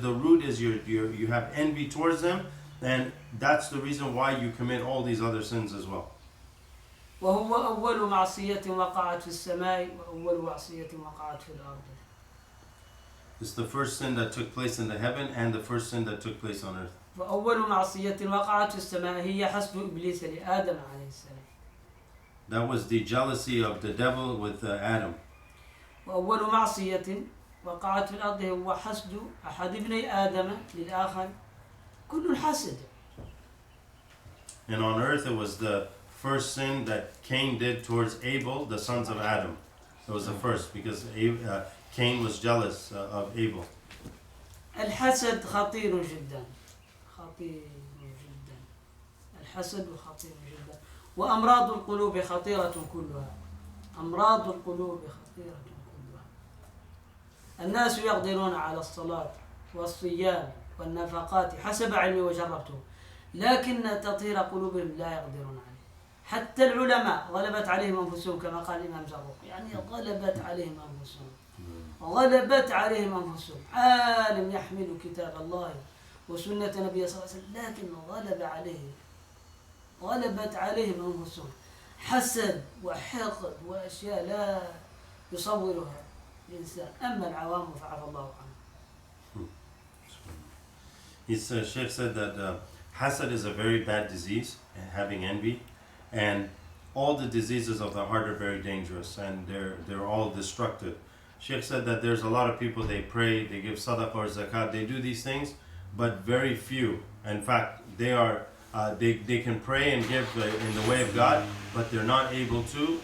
the root is you have envy towards them, and that's the reason why you commit all these other sins as well. وهو أول معصية وقعت في السماء وأول معصية وقعت في الأرض. It's the first sin that took place in the heaven and the first sin that took place on earth. وأول معصية وقعت في السماء هي حسد إبليس لآدم عليه السلام. That was the jealousy of the devil with Adam. وأول معصية وقعت في الأرض هو حسد أحد ابني آدم للآخر. كل الحسد. And on earth it was the first sin that Cain did towards Abel, the sons of Adam. It was the first because Cain was jealous of Abel. الحسد خطير جدا. خطير جدا. الحسد خطير جدا. وأمراض القلوب خطيرة كلها. أمراض القلوب خطيرة كلها. الناس يقدرون على الصلاة والصيام والنفقات حسب علمي وجربته، لكن تطهير قلوبهم لا يقدرون عليه. حتى العلماء غلبت عليهم أنفسهم كما قال الإمام زروق، يعني غلبت عليهم أنفسهم. غلبت عليهم أنفسهم. عالم يحمل كتاب الله وسنة نبيه صلى الله عليه وسلم، لكن غلبت عليهم أنفسهم. حسد وحقد وأشياء لا يصورها الإنسان. أما العوام فعفى الله عنه. Shaykh said that hasad is a very bad disease, having envy, and all the diseases of the heart are very dangerous, and they're all destructive. Shaykh said that there's a lot of people, they pray, they give sadaqah or zakat, they do these things, but very few. In fact, they can pray and give in the way of God, but they're not able to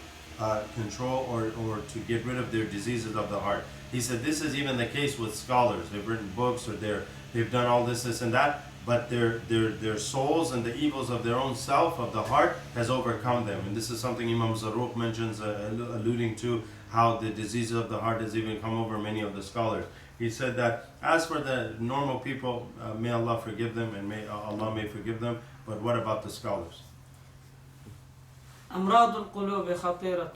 control or to get rid of their diseases of the heart. He said this is even the case with scholars. They've written books or they've done all this and that, but their souls and the evils of their own self, of the heart, has overcome them. And this is something Imam Zarruq mentions, alluding to how the diseases of the heart has even come over many of the scholars. He said that as for the normal people, may Allah forgive them and may Allah may forgive them, but what about the scholars? أمراض القلوب خطيرة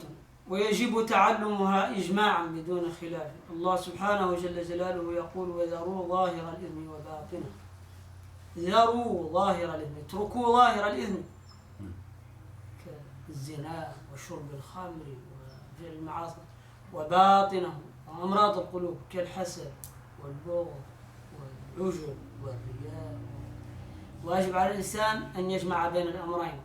ويجب تعلمها إجماعا بدون خلاف. الله سبحانه وجل جلاله يقول وذروا ظاهر الإثم وباطنه. ذروا ظاهر الإثم، اتركوا ظاهر الإثم كالزنا وشرب الخمر وفعل المعاصي، وباطنه أمراض القلوب كالحسد والبغض والعجب والرياء. واجب على الإنسان أن يجمع بين الأمرين.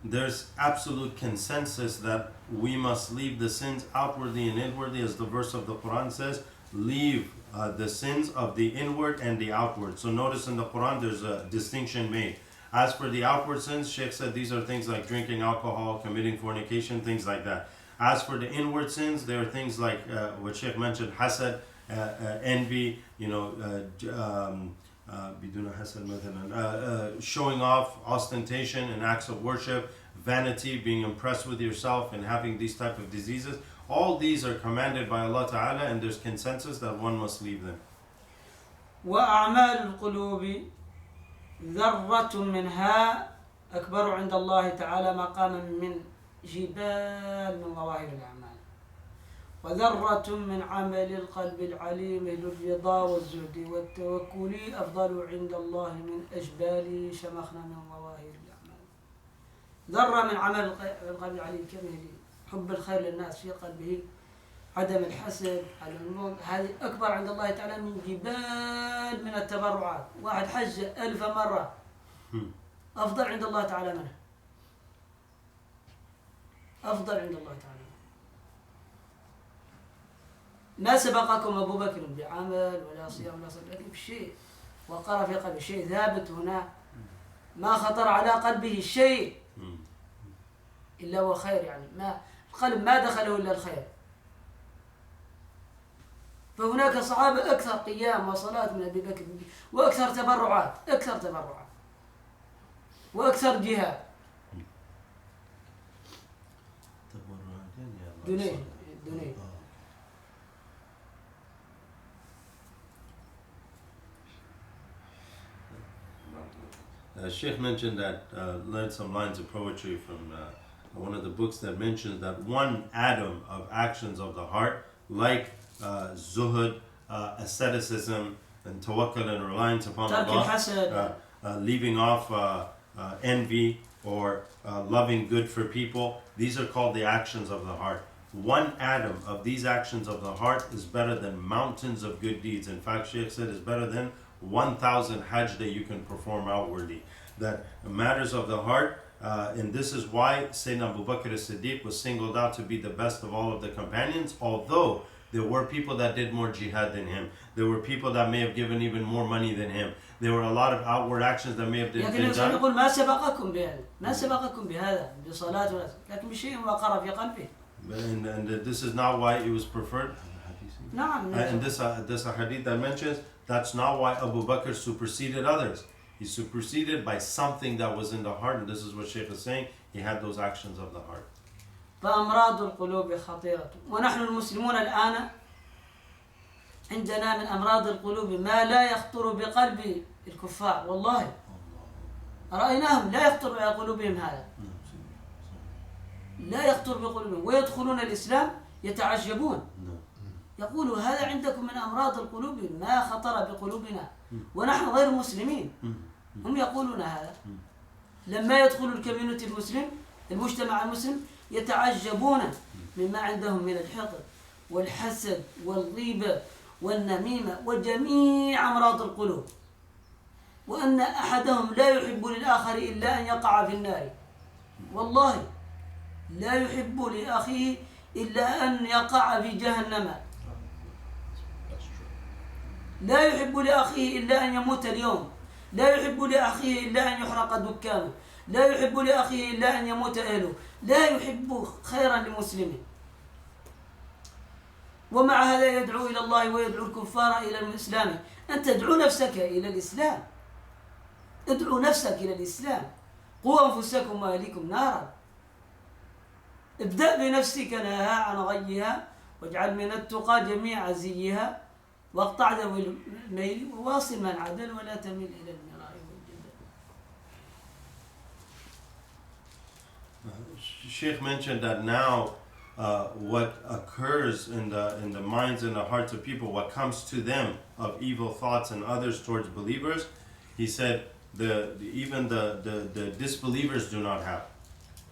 There's absolute consensus that we must leave the sins outwardly and inwardly, as the verse of the Quran says, leave the sins of the inward and the outward. So notice in the Quran there's a distinction made. As for the outward sins, Shaykh said these are things like drinking alcohol, committing fornication, things like that. As for the inward sins, there are things like what Shaykh mentioned, hasad, envy, showing off, ostentation and acts of worship, vanity, being impressed with yourself and having these type of diseases. All these are commanded by Allah Ta'ala, and there's consensus that one must leave them. وأعمال القلوب ذرة منها أكبر عند الله تعالى مقاما من جبال من ظواهر الأعمال، وذرة من عمل القلب العليم للرضا والزهد والتوكل أفضل عند الله من أجبال شمخنا من ظواهر الأعمال. ذرة من عمل القلب العليم كمهل حب الخير للناس في قلبه، عدم الحسد، على الموت، هذه أكبر عند الله تعالى من جبال من التبرعات. واحد حج 1000 مرة أفضل عند الله تعالى منه، أفضل عند الله تعالى. ما سبقكم أبو بكر بعمل ولا صيام ولا صلاة، لكن بشيء وقر في قلبه شيء ثابت هنا، ما خطر على قلبه شيء إلا هو خير. يعني ما القلب ما دخله إلا الخير. فهناك صحابة أكثر قيام وصلاة من أبي بكر، وأكثر تبرعات، وأكثر جهاد. دنيا Sheikh mentioned that, learned some lines of poetry from one of the books that mentions that one atom of actions of the heart, like zuhud, asceticism and tawakkul and reliance upon ترك Allah, الحسد leaving off envy or loving good for people. These are called the actions of the heart. One atom of these actions of the heart is better than mountains of good deeds. In fact, Shaykh said it's better than 1,000 hajj that you can perform outwardly. That matters of the heart, and this is why Sayyidina Abu Bakr as-Siddiq was singled out to be the best of all of the companions, although there were people that did more jihad than him. There were people that may have given even more money than him. There were a lot of outward actions that may have been لكن done. يقول ما سبقكم بهذا ما سبقكم بهذا بصلاة لكن بشيء وقر في قلبه. And this is not why it was preferred. نعم. And this hadith that mentions, that's not why Abu Bakr superseded others. He superseded by something that was in the heart, and this is what Shaykh is saying. He had those actions of the heart. فأمراض القلوب خطيرة ونحن المسلمون الآن عندنا من أمراض القلوب ما لا يخطر بقلب الكفار والله رأيناهم لا يخطر بقلوبهم هذا لا يخطر بقلوبهم ويدخلون الإسلام يتعجبون يقولوا هذا عندكم من أمراض القلوب ما خطر بقلوبنا ونحن غير مسلمين هم يقولون هذا لما يدخل الكوميونتي المسلم المجتمع المسلم يتعجبون مما عندهم من الحقد والحسد والغيبة والنميمة وجميع أمراض القلوب وأن أحدهم لا يحب للآخر إلا أن يقع في النار والله لا يحب لأخيه إلا أن يقع في جهنم لا يحب لأخيه إلا أن يموت اليوم لا يحب لأخيه إلا أن يحرق دكانه لا يحب لأخيه إلا أن يموت أهله لا يحب خيرا لمسلم ومع هذا يدعو إلى الله ويدعو الكفار إلى الإسلام أنت تدعو نفسك إلى الإسلام ادعو نفسك إلى الإسلام قوا أنفسكم وأهليكم نارا ابدأ بنفسك نهاها عن غيها واجعل من التقى جميع زيها واقطع ذوي الميل وواصل من عدل ولا تميل إلى المراء والجدل. Sheikh mentioned that now what occurs in the minds and the hearts of people, what comes to them of evil thoughts and others towards believers, he said even the disbelievers do not have.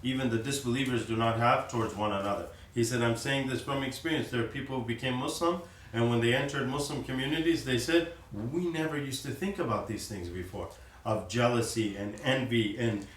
Even the disbelievers do not have towards one another. He said, I'm saying this from experience. There are people who became Muslim, and when they entered Muslim communities, they said, we never used to think about these things before, of jealousy and envy and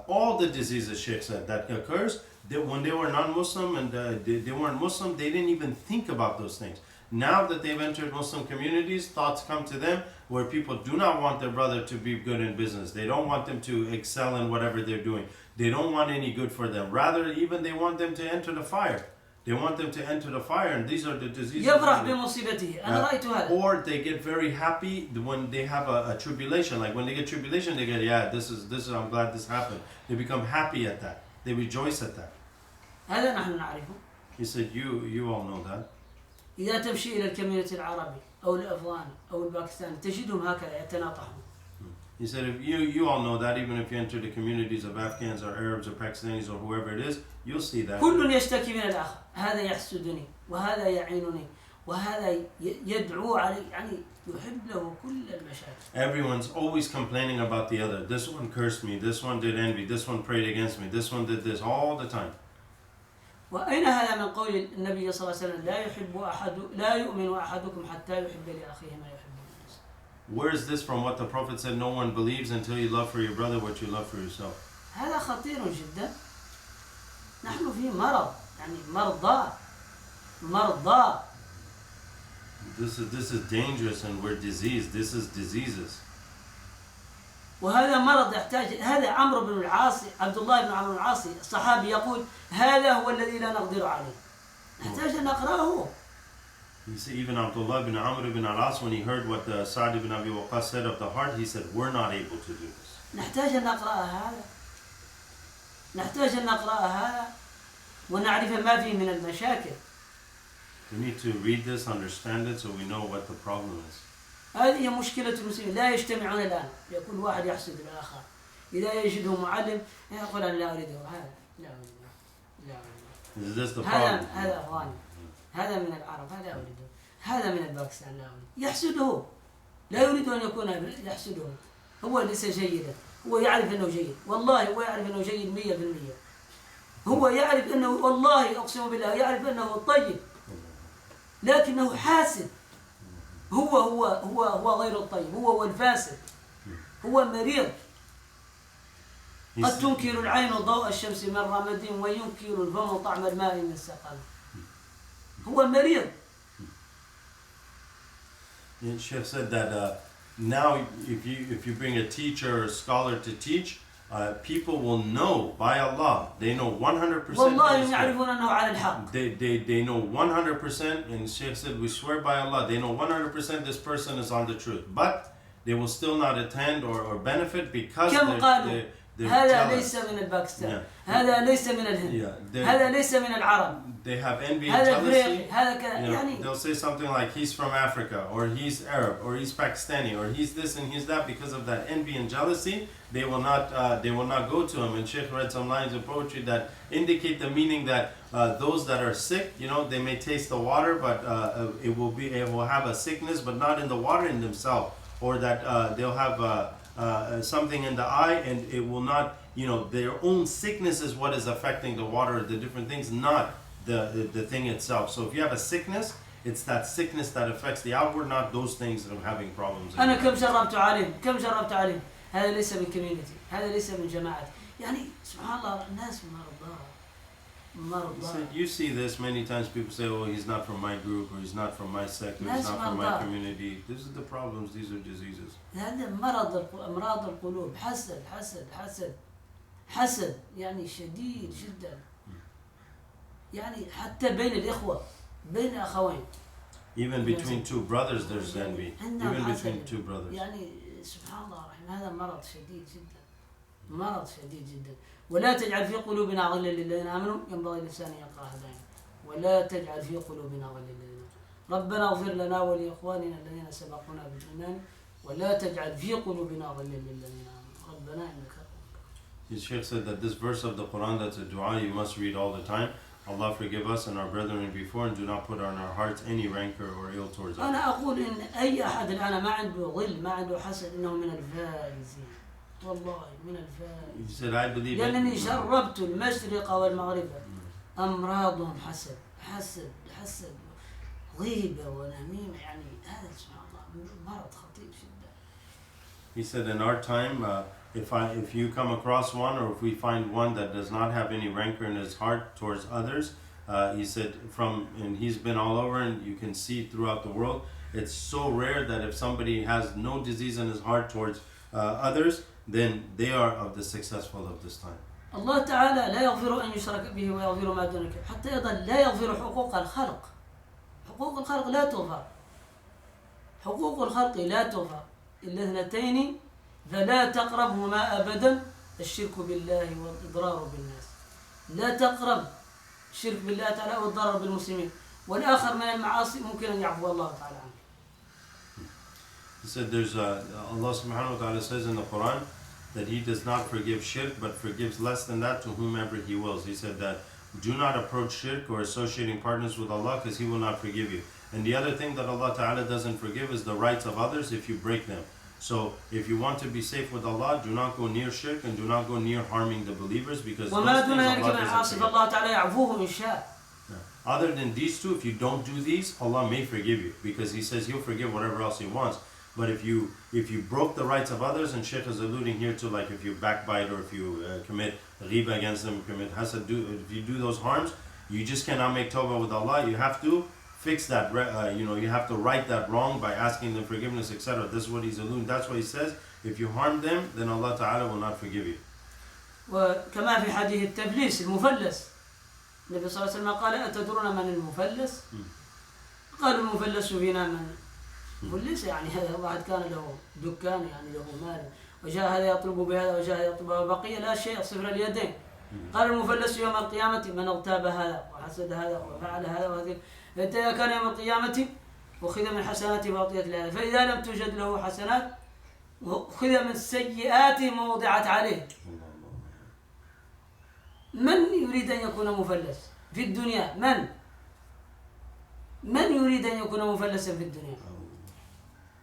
all the diseases, Shaykh said, that occurs. When they were non-Muslim and they weren't Muslim, they didn't even think about those things. Now that they've entered Muslim communities, thoughts come to them where people do not want their brother to be good in business. They don't want them to excel in whatever they're doing. They don't want any good for them. Rather, even they want them to enter the fire. They want them to enter the fire, and these are the diseases. يفرح بمصيبته. أنا رأيت هذا. Or they get very happy when they have a tribulation. Like when they get tribulation, they get, yeah, this is. I'm glad this happened. They become happy at that. They rejoice at that. هذا نحن نعرفه. He said, you all know that. إذا تمشي إلى الكوميونتي العربي أو الأفغاني أو الباكستاني تجدهم هكذا يتناطحون. He said, if you all know that, even if you enter the communities of Afghans or Arabs or Pakistanis or whoever it is, you'll see that. كل يشتكي من الآخر. هذا يحسدني وهذا يعينني وهذا يدعو علي يعني يحب له كل المشاكل. Everyone's always complaining about the other. This one cursed me. This one did envy. This one prayed against me. This one did this all the time. وأين هذا من قول النبي صلى الله عليه وسلم لا يؤمن أحدكم حتى يحب لأخيه ما يحب لنفسه. Where is this from? What the Prophet said, no one believes until you love for your brother what you love for yourself. هذا خطير جدا. نحن في مرض يعني مرضى. This is dangerous, and we're diseased. This is diseases. وهذا مرض يحتاج هذا عمرو بن العاص عبد الله بن عمرو بن العاص الصحابي يقول هذا هو الذي لا نقدر عليه نحتاج أن نقرأه. You see, even Abdullah bin Amr bin al-As, when he heard what the Sa'd ibn Abi Waqqas said of the heart, he said, we're not able to do this. نحتاج أن نقرأ هذا ونعرف ما فيه من المشاكل. We need to read this, understand it, so we know what the problem is. هذه مشكلة المسلمين لا يجتمعون الآن يكون واحد يحسد الآخر إذا يجده معلم يقول أنا لا أريده هذا لا أريده Is this the problem? هذا أفغاني هذا من العرب هذا أريده هذا من الباكستاناوي يحسده، لا يريد أن يكون يحسده، هو ليس جيدا، هو يعرف أنه جيد، والله هو يعرف أنه جيد 100%، هو يعرف أنه، والله أقسم بالله يعرف أنه طيب، لكنه حاسد، هو غير الطيب، هو الفاسد، هو مريض. قد تنكر العين ضوء الشمس من رمد وينكر الفم طعم الماء من سقم. هو مريض. Shaykh said that now if you bring a teacher or a scholar to teach, people will know by Allah. They know 100%. والله يعرفون أنه على الحق. They know 100%, and Shaykh said, we swear by Allah, they know 100% this person is on the truth. But they will still not attend or benefit because they're هذا ليس من الباكستان، هذا ليس من الهند، هذا ليس من العرب. They have envy and jealousy. هذا يعني they'll say something like he's from Africa, or he's Arab, or he's Pakistani, or he's this and he's that. Because of that envy and jealousy, they will not go to him. And Shaykh read some lines of poetry that indicate the meaning that those that are sick, they may taste the water, but it will have a sickness, but not in the water in themselves, or that they'll have something in the eye, and it will not, their own sickness is what is affecting the water, the different things, not the thing itself. So if you have a sickness, it's that sickness that affects the outward, not those things that are having problems. أنا كم جربت عليه، هذا ليس من community، هذا ليس من جماعة، يعني سبحان الله الناس مرضى. You see this many times. People say, "Oh, he's not from my group, or he's not from my sect, or he's not from my community." This is the problems. These are diseases. هذا أمراض القلوب، حسد يعني شديد جدا، يعني حتى بين الإخوة، بين أخوين. Even between two brothers, there's envy. Even between two brothers. يعني سبحان الله الرحيم، هذا مرض شديد جدا. ولا تجعل في قلوبنا غلا للذين آمنوا، ينبغي الإنسان أن يقرأ هذين. ولا تجعل في قلوبنا غلا للذين آمنوا، ربنا اغفر لنا ولإخواننا الذين سبقونا بالإيمان، ولا تجعل في قلوبنا غلا للذين آمنوا، ربنا إنك. The Shaykh said that this verse of the Quran, that's a dua you must read all the time. Allah forgive us and our brethren before, and do not put on our hearts any rancor or ill towards us. أنا أقول إن أي أحد الآن ما عنده غل، ما عنده حسد، إنه من الفائزين. والله من الفائزين. He said, I believe. لأنني جربت المشرق والمغرب، أمراضهم حسد، غيبة ونميمة، يعني هذا سبحان الله مرض خطير جدا. He said, in our time, if you come across one, or if we find one that does not have any rancor in his heart towards others, he said, and he's been all over, and you can see throughout the world, it's so rare that if somebody has no disease in his heart towards others, then they are of the successful of this time. الله تعالى لا يغفر أن يشرك به ويغفر ما دون ذلك، حتى أيضا لا يغفر حقوق الخلق. حقوق الخلق لا تغفر، حقوق الخلق لا تغفر إلا اثنتين، فلا تقربهما أبدا، الشرك بالله والإضرار بالناس. لا تقرب الشرك بالله تعالى والضرر بالمسلمين، والآخر من المعاصي ممكن أن يعفو الله تعالى عنه. He said there's Allah subhanahu wa ta'ala says in the Quran that He does not forgive shirk, but forgives less than that to whomever He wills. He said that do not approach shirk or associating partners with Allah, because He will not forgive you. And the other thing that Allah ta'ala doesn't forgive is the rights of others if you break them. So if you want to be safe with Allah, do not go near shirk and do not go near harming the believers, because those things Allah doesn't forgive. Other than these two, if you don't do these, Allah may forgive you, because He says He'll forgive whatever else He wants. But if you broke the rights of others, and Shaykh is alluding here to, like if you backbite, or if you commit ghiba against them, commit hasad, if you do those harms, you just cannot make tawbah with Allah. You have to fix that, you have to right that wrong by asking them forgiveness, etc. This is what he's alluding. That's why he says, if you harm them, then Allah Ta'ala will not forgive you. وكما في حديث التفليس المفلس، النبي صلى الله عليه وسلم قال أتدرون من المفلس؟ قالوا المفلس فينا من مفلس، يعني هذا واحد كان له دكان، يعني له مال، وجاء هذا يطلب بهذا وجاء يطلب بقية لا شيء، صفر اليدين. قال المفلس يوم القيامة من اغتاب هذا وحسد هذا وفعل هذا وهذا، فإذا كان يوم القيامة أخذ من حسناته وأعطيت لهذا، فإذا لم توجد له حسنات أخذ من سيئاته ووضعت عليه. من يريد أن يكون مفلس في الدنيا؟ من يريد أن يكون مفلسا في الدنيا؟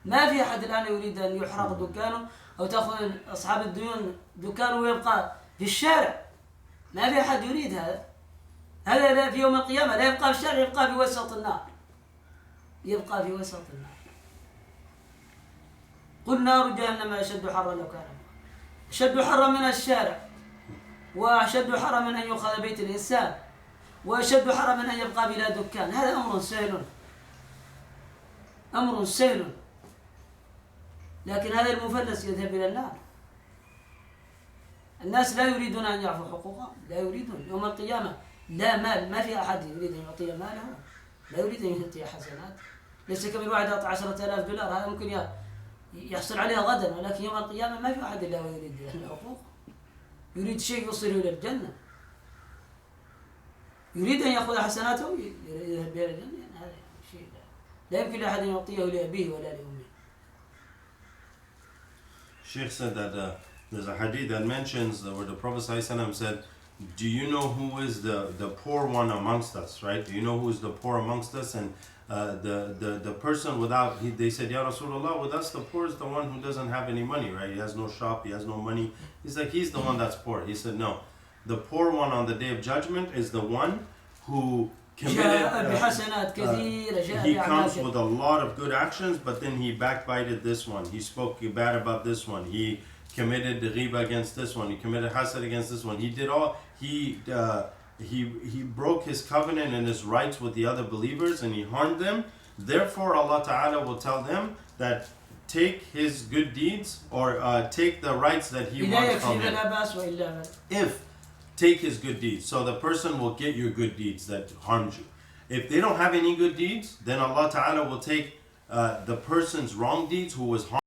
ما في أحد الآن يريد أن يحرق دكانه أو تأخذ أصحاب الديون دكانه ويبقى في الشارع. ما في أحد يريد هذا. هذا في يوم القيامة لا يبقى في الشارع، يبقى في وسط النار. يبقى في وسط النار. قل نار جهنم أشد حرا لو كان أشد حرا من الشارع، وأشد حرا من أن يؤخذ بيت الإنسان، وأشد حرا من أن يبقى بلا دكان. هذا أمر سهل، أمر سهل. لكن هذا المفلس يذهب إلى النار. الناس لا يريدون أن يعفوا حقوقهم، لا يريدون. يوم القيامة لا مال، ما في أحد يريد أن يعطي ماله، لا يريد أن يعطي حسنات. ليس كمن واحد أعطى $10,000، هذا ممكن يحصل عليها غدا، ولكن يوم القيامة ما في أحد إلا هو يريد الحقوق. يريد شيء يوصله إلى الجنة، يريد أن يأخذ حسناته يذهب بها إلى الجنة. هذا شيء لا يمكن لأحد أن يعطيه لأبيه ولا لأمه. Shaykh said that there's a hadith that mentions where the Prophet ﷺ said, do you know who is the poor one amongst us, right? Do you know who is the poor amongst us? And the person without, they said, Ya Rasulullah, with us the poor is the one who doesn't have any money, right? He has no shop, he has no money. He's like, he's the one that's poor. He said, no. The poor one on the day of judgment is the one who committed, he comes with a lot of good actions, but then he backbited this one. He spoke bad about this one. He committed the ghiba against this one. He committed hasad against this one. He did all, he broke his covenant and his rights with the other believers, and he harmed them. Therefore, Allah Ta'ala will tell them that take his good deeds, or take the rights that he wants from him. Take his good deeds. So the person will get your good deeds that harmed you. If they don't have any good deeds, then Allah Ta'ala will take the person's wrong deeds who was harmed.